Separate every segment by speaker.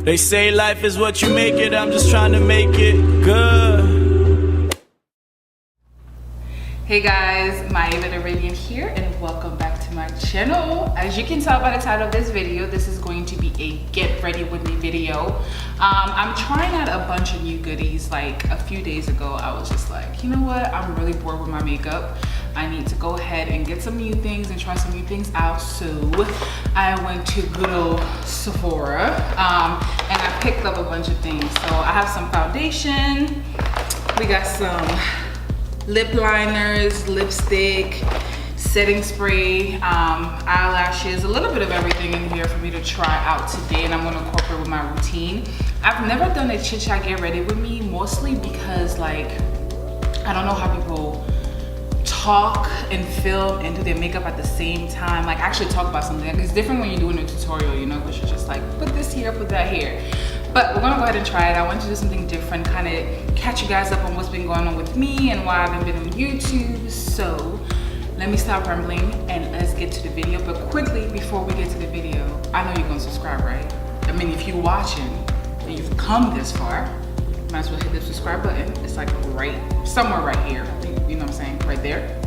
Speaker 1: They say life is what you make it, I'm just trying to make it good.
Speaker 2: Hey guys, MaevaTheRadiant here and welcome back to my channel. As you can tell by the title of this video, this is going to be a get ready with me video. I'm trying out a bunch of new goodies. Like a few days ago, I was just like, you know what? I'm really bored with my makeup. I need to go ahead and get some new things and try some new things out. So I went to good old Sephora and I picked up a bunch of things. So I have some foundation. We got some lip liners, lipstick, setting spray, eyelashes, a little bit of everything in here for me to try out today, and I'm gonna incorporate with my routine. I've never done a chit chat get ready with me, mostly because like, I don't know how people talk and film and do their makeup at the same time, like actually talk about something. Like, it's different when you're doing a tutorial, you know, because you're just like, put this here, put that here. But we're gonna go ahead and try it. I want to do something different, kind of catch you guys up on what's been going on with me and why I haven't been on YouTube. So let me stop rambling and let's get to the video. But quickly, before we get to the video, I know you're gonna subscribe, right? I mean, if you're watching and you've come this far, might as well hit the subscribe button. It's like right, somewhere right here. You know what I'm saying? Right there.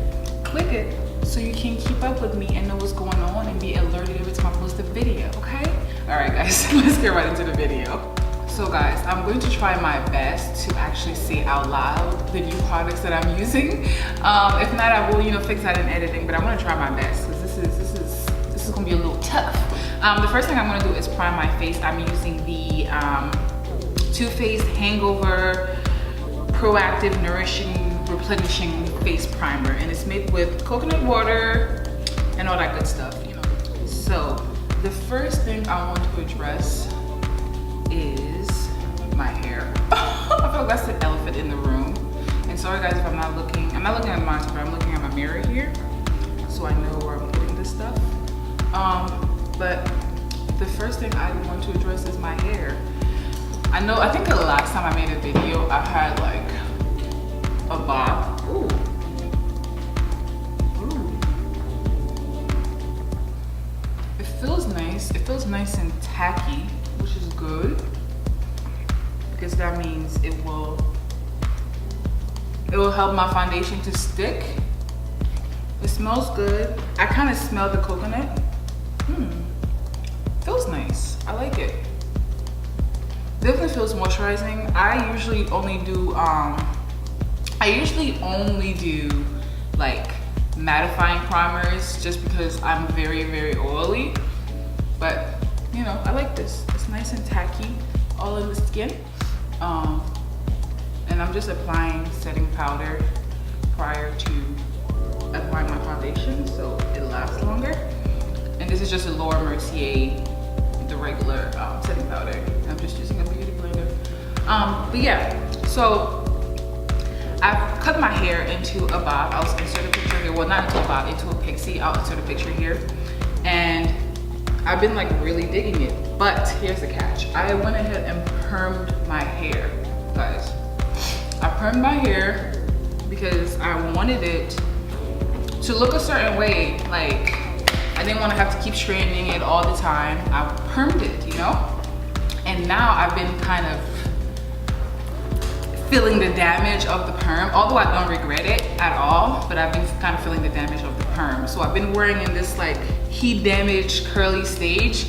Speaker 2: Click it so you can keep up with me and know what's going on and be alerted every time I post a video, okay? All right, guys, let's get right into the video. So guys, I'm going to try my best to actually say out loud the new products that I'm using. If not, I will, you know, fix that in editing, but I'm gonna try my best because this is gonna be a little tough. The first thing I'm gonna do is prime my face. I'm using the Too Faced Hangover Proactive Nourishing Replenishing Face Primer, and it's made with coconut water and all that good stuff, you know. So the first thing I want to address is my hair. I feel like that's the elephant in the room. And sorry guys if I'm not looking at the monitor, but I'm looking at my mirror here, so I know where I'm putting this stuff. But the first thing I want to address is my hair. I think the last time I made a video, I had like a bob. Ooh. Ooh. It feels nice. It feels nice and tacky, which is good because that means it will help my foundation to stick. It smells good. I kind of smell the coconut. Feels nice. I like it. Definitely feels moisturizing. I usually only do like mattifying primers just because I'm very, very oily. But you know, I like this. It's nice and tacky, all in the skin. And I'm just applying setting powder prior to applying my foundation so it lasts longer. And this is just a Laura Mercier, the regular setting powder. I'm just using a beauty blender. But yeah, so I've cut my hair into a bob. I'll insert a picture here. Well, not into a bob, into a pixie. I'll insert a picture here. And I've been like really digging it. But here's the catch. I went ahead and permed my hair, guys. I permed my hair because I wanted it to look a certain way. Like, I didn't want to have to keep straightening it all the time. I permed it, you know? And now I've been kind of feeling the damage of the perm, although I don't regret it at all, but I've been kind of feeling the damage of the perm. So I've been wearing in this like heat damaged curly stage,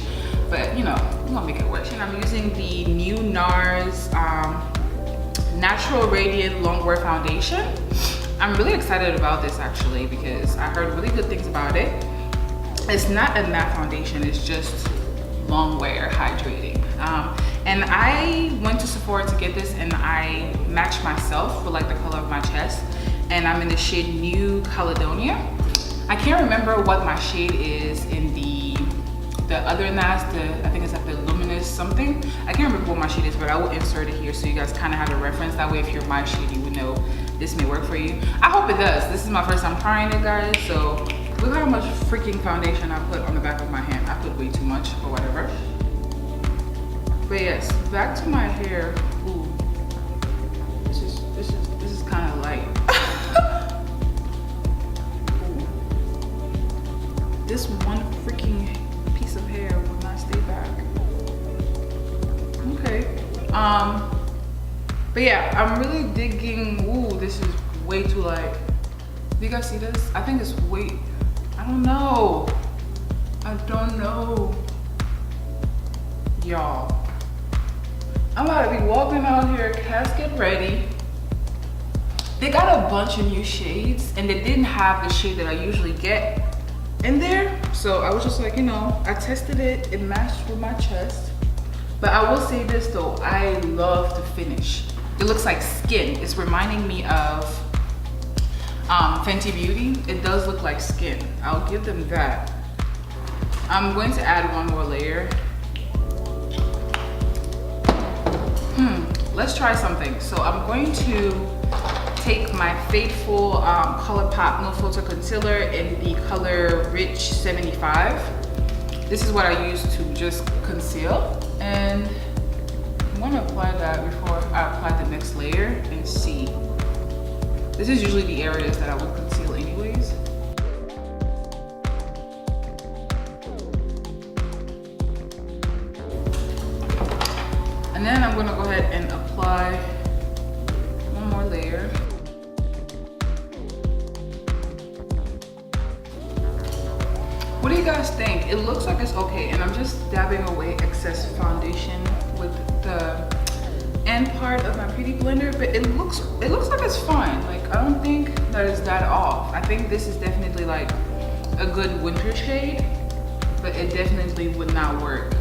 Speaker 2: but you know, I'm gonna make it work. And I'm using the new NARS Natural Radiant Longwear Foundation. I'm really excited about this actually because I heard really good things about it. It's not a matte foundation, it's just long wear hydrating. And I went to Sephora to get this and I matched myself with like the color of my chest, and I'm in the shade New Caledonia. I can't remember what my shade is in the other NARS, I think it's like the Luminous something. I can't remember what my shade is, but I will insert it here so you guys kind of have a reference. That way if you're my shade, you would know this may work for you. I hope it does. This is my first time trying it, guys, so look how much freaking foundation I put on the back of my hand. I put way too much or whatever. But yes, back to my hair. Ooh, this is kind of light. This one freaking piece of hair will not stay back. But yeah, I'm really digging. Ooh, this is way too light. Do you guys see this? I think it's way, I don't know. I don't know. Y'all, I'm about to be walking out here casket ready. They got a bunch of new shades and they didn't have the shade that I usually get in there. So I was just like, you know, I tested it, it matched with my chest. But I will say this though, I love the finish. It looks like skin. It's reminding me of Fenty Beauty. It does look like skin. I'll give them that. I'm going to add one more layer. Let's try something. So I'm going to take my faithful ColourPop No Filter Concealer in the color Rich 75. This is what I use to just conceal. And I'm gonna apply that before I apply the next layer and see. This is usually the areas that I would conceal anyways. And then I'm gonna go ahead and apply one more layer. What do you guys think? It looks like it's okay, and I'm just dabbing away excess foundation with the end part of my beauty blender, but it looks like it's fine. Like, I don't think that it's that off. I think this is definitely like a good winter shade, but it definitely would not work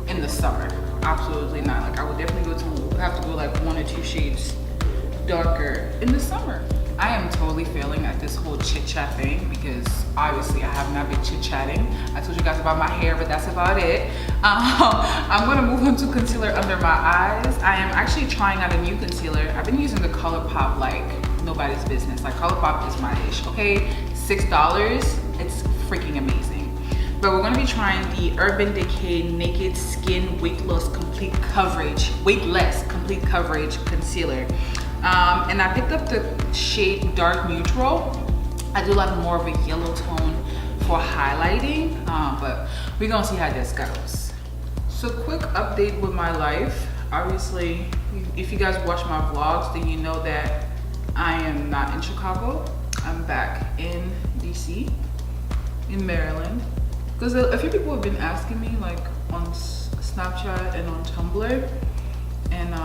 Speaker 2: in the summer. Absolutely not. Like, I would definitely have to go like 1 or 2 shades darker in the summer. I am totally failing at this whole chit chat thing because obviously I have not been chit chatting. I told you guys about my hair, but that's about it. I'm gonna move on to concealer under my eyes. I am actually trying out a new concealer. I've been using the ColourPop like nobody's business. Like, ColourPop is my ish, okay? $6, it's freaking amazing. But we're gonna be trying the Urban Decay Naked Skin Weightless Complete Coverage Concealer. And I picked up the shade Dark Neutral. I do like more of a yellow tone for highlighting, but we're gonna see how this goes. So quick update with my life. Obviously, if you guys watch my vlogs, then you know that I am not in Chicago. I'm back in DC, in Maryland. Because a few people have been asking me like on Snapchat and on Tumblr, and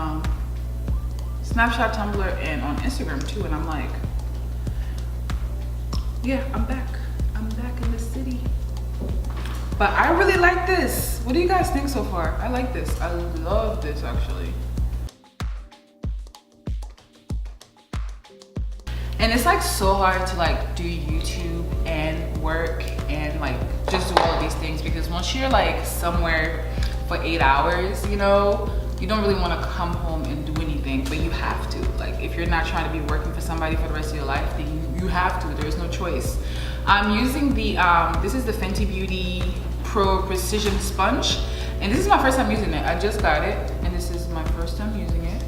Speaker 2: Snapchat, Tumblr, and on Instagram too, and I'm like, yeah, I'm back in the city. But I really like this. What do you guys think so far? I like this. I love this actually. And it's like so hard to like do YouTube and work and like just do all of these things, because once you're like somewhere for 8 hours, you know, you don't really want to come home and do anything, but you have to. Like, if you're not trying to be working for somebody for the rest of your life, then you have to. There's no choice. I'm using the this is the Fenty Beauty Pro Precision Sponge, and this is my first time using it. I just got it, and this is my first time using it.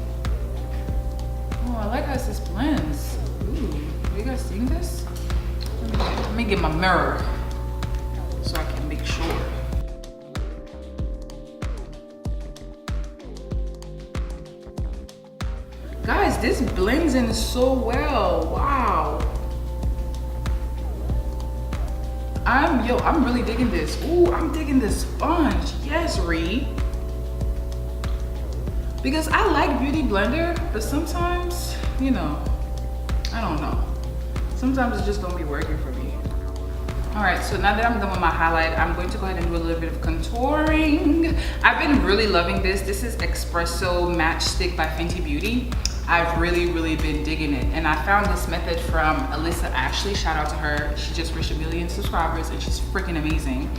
Speaker 2: Oh, I like how this blends. Ooh, are you guys seeing this? Let me get my mirror so I can make sure. Guys, this blends in so well. Wow. I'm really digging this. Ooh, I'm digging this sponge. Yes, Ree. Because I like Beauty Blender, but sometimes, you know, I don't know. Sometimes it just don't be working for me. All right, so now that I'm done with my highlight, I'm going to go ahead and do a little bit of contouring. I've been really loving this. This is Espresso Match Stick by Fenty Beauty. I've really been digging it. And I found this method from Alyssa Ashley. Shout out to her. She just reached 1 million subscribers and she's freaking amazing.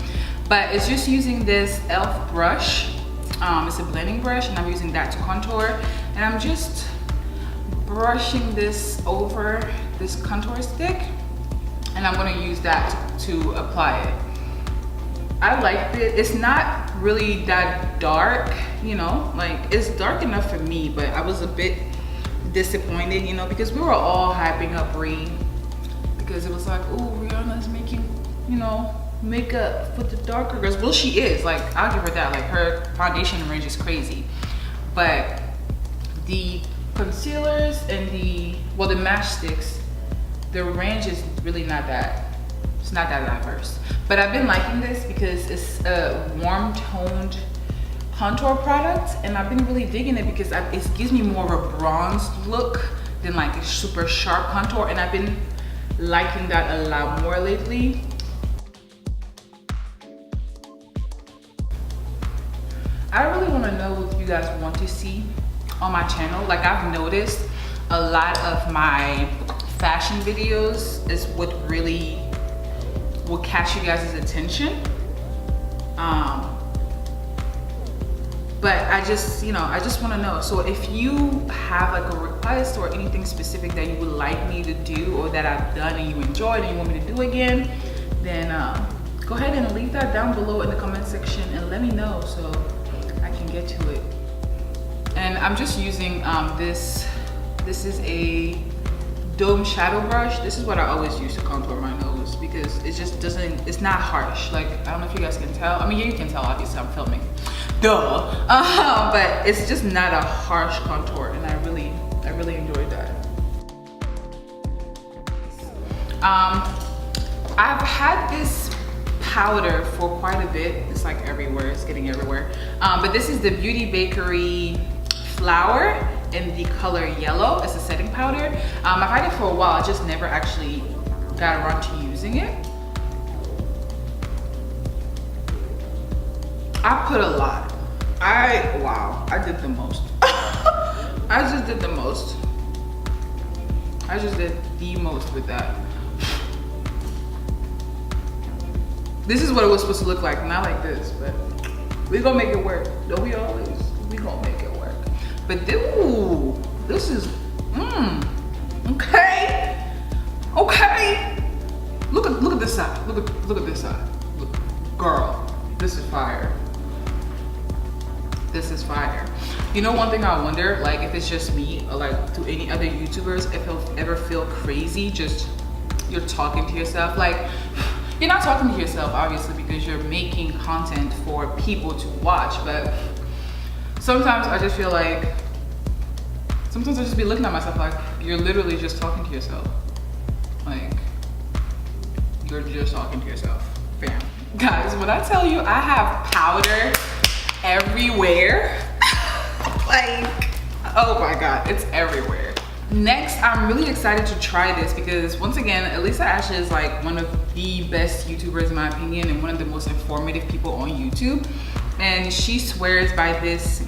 Speaker 2: But it's just using this e.l.f. brush. It's a blending brush and I'm using that to contour. And I'm just brushing this over this contour stick. And I'm gonna use that to apply it. I liked it. It's not really that dark, you know, like it's dark enough for me, but I was a bit disappointed, you know, because we were all hyping up Ree, because it was like, oh, Rihanna's making, you know, makeup for the darker girls. Well, she is, like, I'll give her that. Like, her foundation range is crazy, but the concealers and the match sticks, the range is really not that, it's not that diverse. But I've been liking this because it's a warm toned contour product, and I've been really digging it because it gives me more of a bronzed look than like a super sharp contour, and I've been liking that a lot more lately. I really want to know what you guys want to see on my channel. Like, I've noticed a lot of my fashion videos is what really will catch you guys' attention. But I just want to know. So if you have like a request or anything specific that you would like me to do, or that I've done and you enjoyed and you want me to do again, then go ahead and leave that down below in the comment section and let me know so I can get to it. And I'm just using this is a dome shadow brush. This is what I always use to contour my nose because it just doesn't, it's not harsh. Like, I don't know if you guys can tell. I mean, yeah, you can tell, obviously I'm filming. Duh. But it's just not a harsh contour, and I really enjoyed that. I've had this powder for quite a bit. It's like everywhere, it's getting everywhere. But this is the Beauty Bakery Flower in the color yellow. It's a setting powder. I've had it for a while, I just never actually got around to using it. I put a lot. Wow, I did the most. I just did the most. I just did the most with that. This is what it was supposed to look like, not like this, but we gonna make it work. Don't we always? We gonna make it work. But ooh, this is, okay. Okay. Look at this side. Look at this side. Look, girl, this is fire. This is fire. You know, one thing I wonder, like, if it's just me or like to any other YouTubers, if it'll ever feel crazy, just you're talking to yourself. Like, you're not talking to yourself, obviously, because you're making content for people to watch, but sometimes I just feel like, sometimes I just be looking at myself like, you're literally just talking to yourself. Like, you're just talking to yourself. Bam. Guys, when I tell you I have powder everywhere, like, oh my god, it's everywhere. Next, I'm really excited to try this because, once again, Elisa Ashley is like one of the best YouTubers in my opinion, and one of the most informative people on YouTube. And she swears by this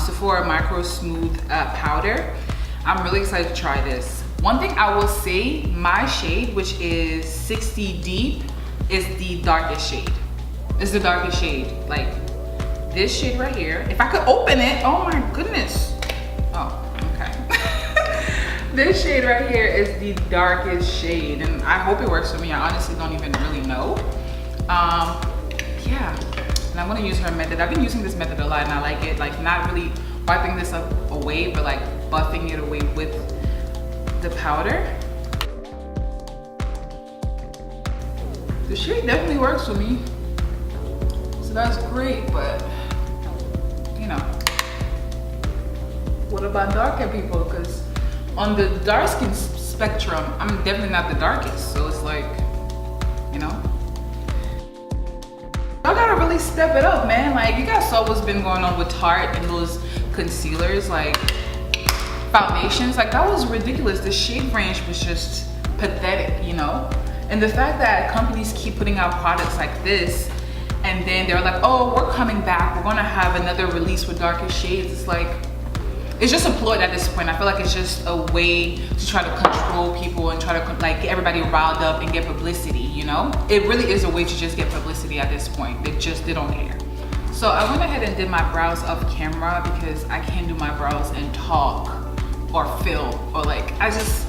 Speaker 2: Sephora Micro Smooth powder. I'm really excited to try this. One thing I will say, my shade, which is 60 Deep, is the darkest shade. It's the darkest shade. Like, this shade right here, if I could open it, oh my goodness. Oh, okay. This shade right here is the darkest shade, and I hope it works for me. I honestly don't even really know. Yeah, and I'm gonna use her method. I've been using this method a lot and I like it. Like, not really wiping this up away, but like buffing it away with the powder. The shade definitely works for me, so that's great. But you know, what about darker people? Because on the dark skin spectrum, I'm definitely not the darkest, so it's like, you know, y'all gotta really step it up, man. Like, you guys saw what's been going on with Tarte and those concealers, like foundations. Like, that was ridiculous. The shade range was just pathetic, you know? And the fact that companies keep putting out products like this, and then they're like, oh, we're coming back, we're gonna have another release with darker shades. It's like, it's just a ploy at this point. I feel like it's just a way to try to control people and try to like get everybody riled up and get publicity, you know? It really is a way to just get publicity at this point. They don't care. So I went ahead and did my brows off camera because I can't do my brows and talk or film, or like, I just,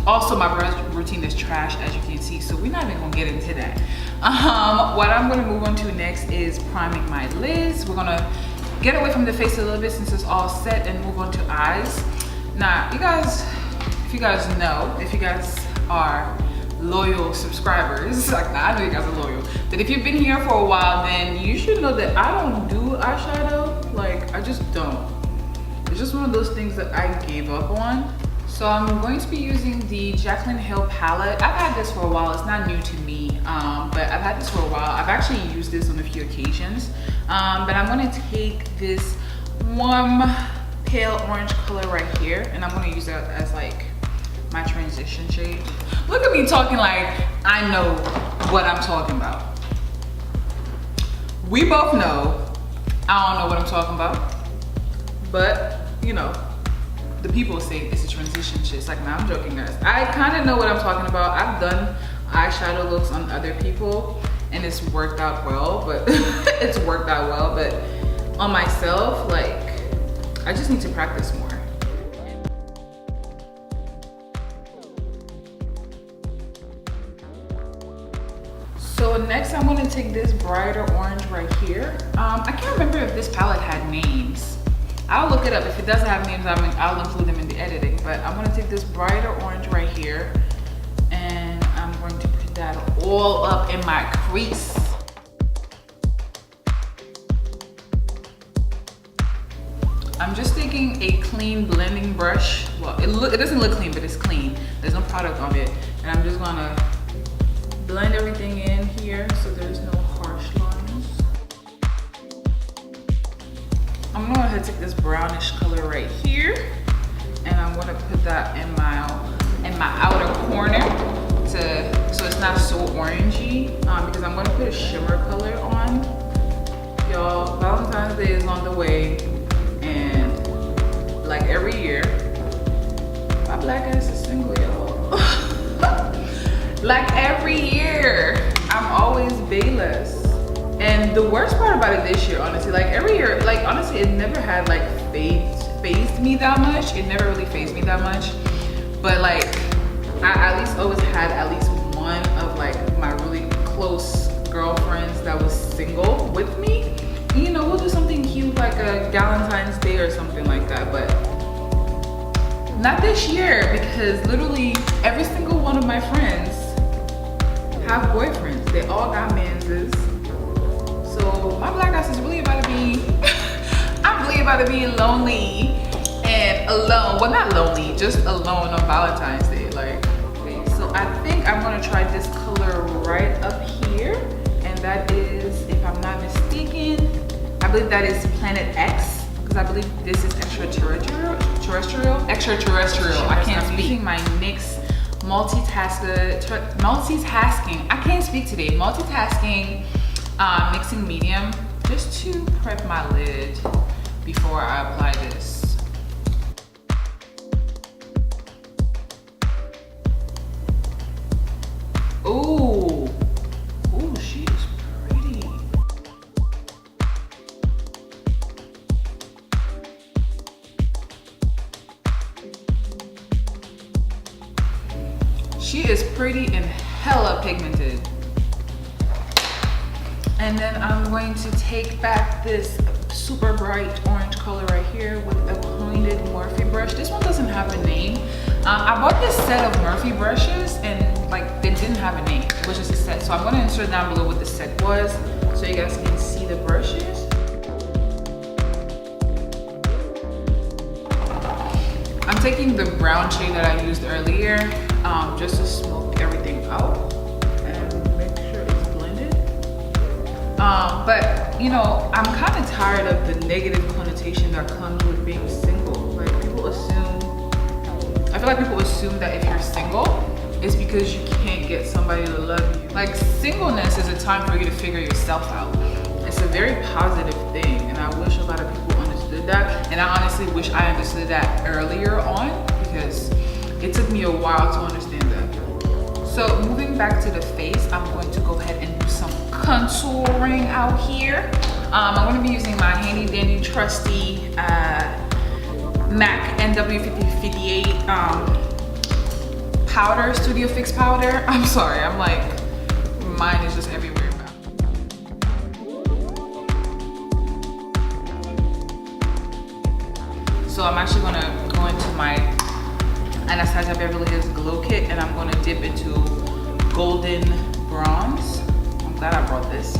Speaker 2: also my brow routine is trash, as you can see, so we're not even gonna get into that. What I'm gonna move on to next is priming my lids. We're gonna get away from the face a little bit since it's all set and move on to eyes. Now, you guys, if you guys are loyal subscribers, like, nah, I know you guys are loyal, but if you've been here for a while, then you should know that I don't do eyeshadow. Like, I just don't. It's just one of those things that I gave up on. So I'm going to be using the Jaclyn Hill palette. I've had this for a while. It's not new to me, but I've had this for a while. I've actually used this on a few occasions. But I'm gonna take this warm pale orange color right here, and I'm gonna use that as like my transition shade. Look at me talking like I know what I'm talking about. We both know I don't know what I'm talking about, but you know, the people say it's a transition shit. It's like, nah, I'm joking, guys. I kind of know what I'm talking about. I've done eyeshadow looks on other people and it's worked out well, but it's worked out well, but on myself, like, I just need to practice more. So next I'm gonna take this brighter orange right here. I can't remember if this palette had names. I'll look it up. If it doesn't have names, I'll include them in the editing. But I'm gonna take this brighter orange right here and I'm going to put that all up in my crease. I'm just taking a clean blending brush. Well, it doesn't look clean, but it's clean. There's no product on it. And I'm just gonna blend everything in here so there's no harsh lines. I'm gonna go ahead and take this brownish color right here and I'm gonna put that in my outer corner so it's not so orangey, because I'm gonna put a shimmer color on. Y'all, Valentine's Day is on the way, and like every year, my black ass is single, y'all. Like every year, I'm always bayless. And the worst part about it this year, honestly, like every year, like honestly, it never had like phased me that much. It never really phased me that much. But like, I at least always had at least one of like my really close girlfriends that was single with me. And, you know, we'll do something cute like a Valentine's Day or something like that. But not this year, because literally every single one of my friends have boyfriends. They all got manses. So my black ass is really about to be, I'm really about to be lonely and alone. Well, not lonely, just alone on Valentine's Day. Like, okay, so I think I'm gonna try this color right up here. And that is, if I'm not mistaken, I believe that is Planet X, because I believe this is extraterrestrial. I can't speak. Using my NYX multitasking, I can't speak today. Multitasking mixing medium, just to prep my lid before I apply this. Ooh, ooh, she is pretty. She is pretty and hella pigmented. And then I'm going to take back this super bright orange color right here with a pointed Morphe brush. This one doesn't have a name. I bought this set of Morphe brushes and like they didn't have a name. It was just a set. So I'm gonna insert down below what the set was so you guys can see the brushes. I'm taking the brown shade that I used earlier just to smoke everything out. But you know, I'm kind of tired of the negative connotation that comes with being single. Like people assume, I feel like people assume that if you're single, it's because you can't get somebody to love you. Like singleness is a time for you to figure yourself out. It's a very positive thing, and I wish a lot of people understood that. And I honestly wish I understood that earlier on, because it took me a while to understand that. So moving back to the face, I'm going to go ahead and do some contouring out here. I'm going to be using my handy dandy trusty MAC NW5058 powder, Studio Fix powder. I'm sorry, I'm like, mine is just everywhere now. So I'm actually going to go into my Anastasia Beverly Hills Glow Kit and I'm going to dip into golden bronze. I'm glad I brought this.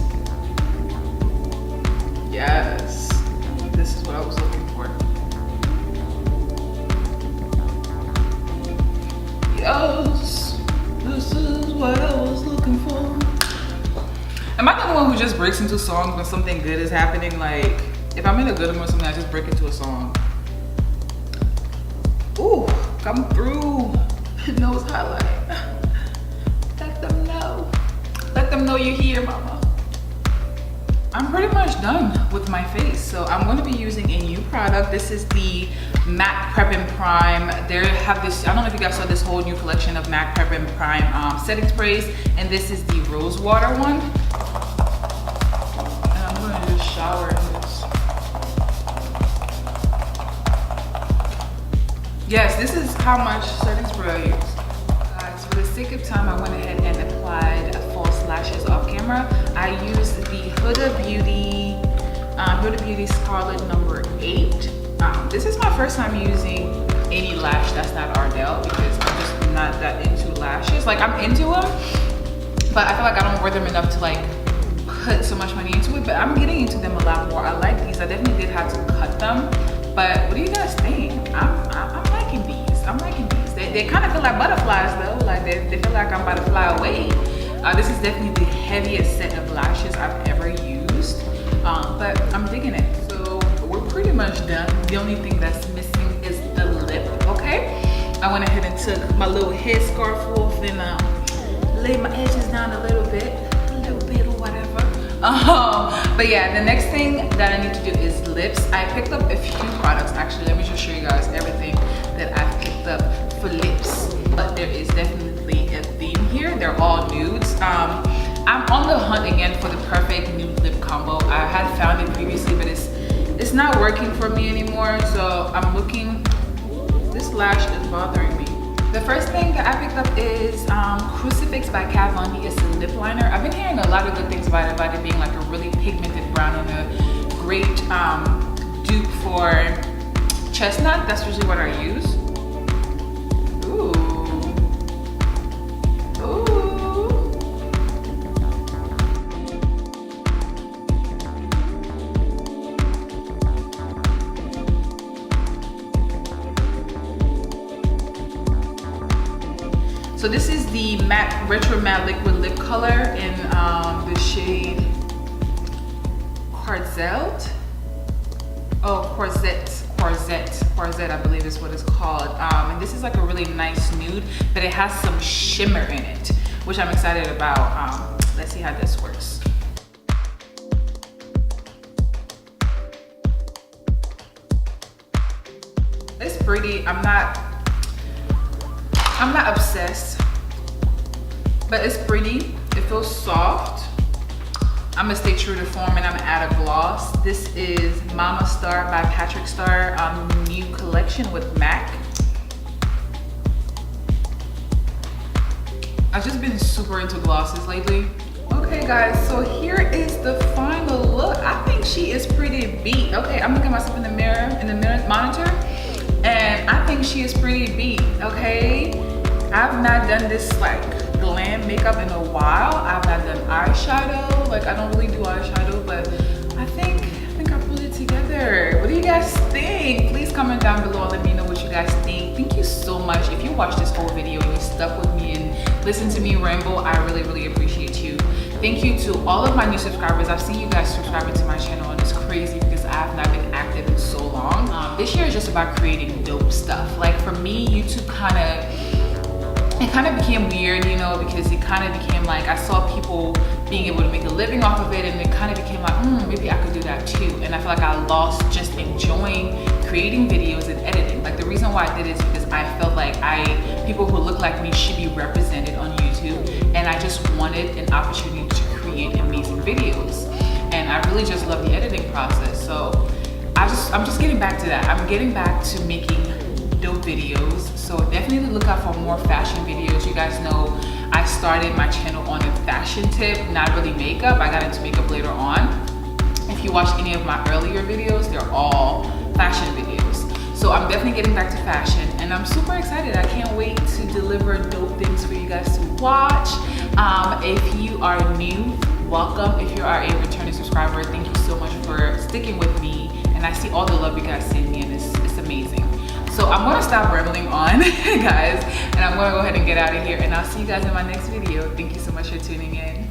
Speaker 2: Yes, this is what I was looking for. goes. This is what I was looking for. Am I the one who just breaks into songs when something good is happening? Like, if I'm in a good mood or something, I just break into a song. Ooh, come through. Nose highlight. Let them know. Let them know you're here, mama. I'm pretty much done with my face. So I'm going to be using a new product. This is the MAC Prep+Prime. They have this, I don't know if you guys saw this whole new collection of MAC Prep+Prime setting sprays. And this is the rose water one. And I'm going to just shower in this. Yes, this is how much setting spray I use. Guys, for the sake of time, I went ahead and applied false lashes off camera. I used the Huda Beauty Scarlet number 8. This is my first time using any lash that's not Ardell because I'm just not that into lashes. Like, I'm into them, but I feel like I don't wear them enough to like put so much money into it, but I'm getting into them a lot more. I like these. I definitely did have to cut them, but what do you guys think? I'm liking these. I'm liking these. They kind of feel like butterflies though. Like they feel like I'm about to fly away. This is definitely the heaviest set of lashes I've ever used, but I'm digging it. So we're pretty much done. The only thing that's missing is the lip, okay? I went ahead and took my little head scarf off and laid my edges down a little bit or whatever. But yeah, the next thing that I need to do is lips. I picked up a few products actually. Let me just show you guys everything that I've picked up for lips. But there is definitely a theme here. They're all nudes. I'm on the hunt again for the perfect nude lip combo. I had found it previously, but it's not working for me anymore. So I'm looking. This lash is bothering me. The first thing that I picked up is Crucifix by Kat Von D. It's a lip liner. I've been hearing a lot of good things about it being like a really pigmented brown and a great dupe for chestnut. That's usually what I use. Ooh. Ooh. So this is the matte retro matte liquid lip color in the shade Corzette. Oh, Corzette, I believe is what it's called. And this is like a really nice nude, but it has some shimmer in it, which I'm excited about. Let's see how this works. It's pretty. I'm not obsessed, but it's pretty. It feels soft. I'm gonna stay true to form and I'm gonna add a gloss. This is Mamastarrr by Patricstarrr, new collection with MAC. I've just been super into glosses lately. Okay guys, so here is the final look. I think she is pretty beat. Okay, I'm looking at myself in the mirror monitor, and I think she is pretty beat, okay? I've not done this like glam makeup in a while. I've not done eyeshadow. Like, I don't really do eyeshadow, but I think I pulled it together. What do you guys think? Please comment down below and let me know what you guys think. Thank you so much. If you watched this whole video and you stuck with me and listened to me ramble, I really appreciate you. Thank you to all of my new subscribers. I've seen you guys subscribing to my channel, and it's crazy because I have not been active in so long. This year is just about creating dope stuff. Like for me, YouTube kind of became weird, you know, because it kind of became like I saw people being able to make a living off of it, and it kind of became like, maybe I could do that too. And I feel like I lost just enjoying creating videos and editing. Like the reason why I did it is because I felt like people who look like me should be represented on YouTube, and I just wanted an opportunity to create amazing videos. And I really just love the editing process. So I'm just getting back to that. I'm getting back to making dope videos. So definitely look out for more fashion videos. You guys know I started my channel on a fashion tip, not really makeup. I got into makeup later on. If you watch any of my earlier videos, they're all fashion videos. So I'm definitely getting back to fashion, and I'm super excited. I can't wait to deliver dope things for you guys to watch. If you are new, welcome. If you are a returning subscriber, thank you so much for sticking with me. And I see all the love you guys send me, and it's amazing. So I'm gonna stop rambling on, guys, and I'm gonna go ahead and get out of here, and I'll see you guys in my next video. Thank you so much for tuning in.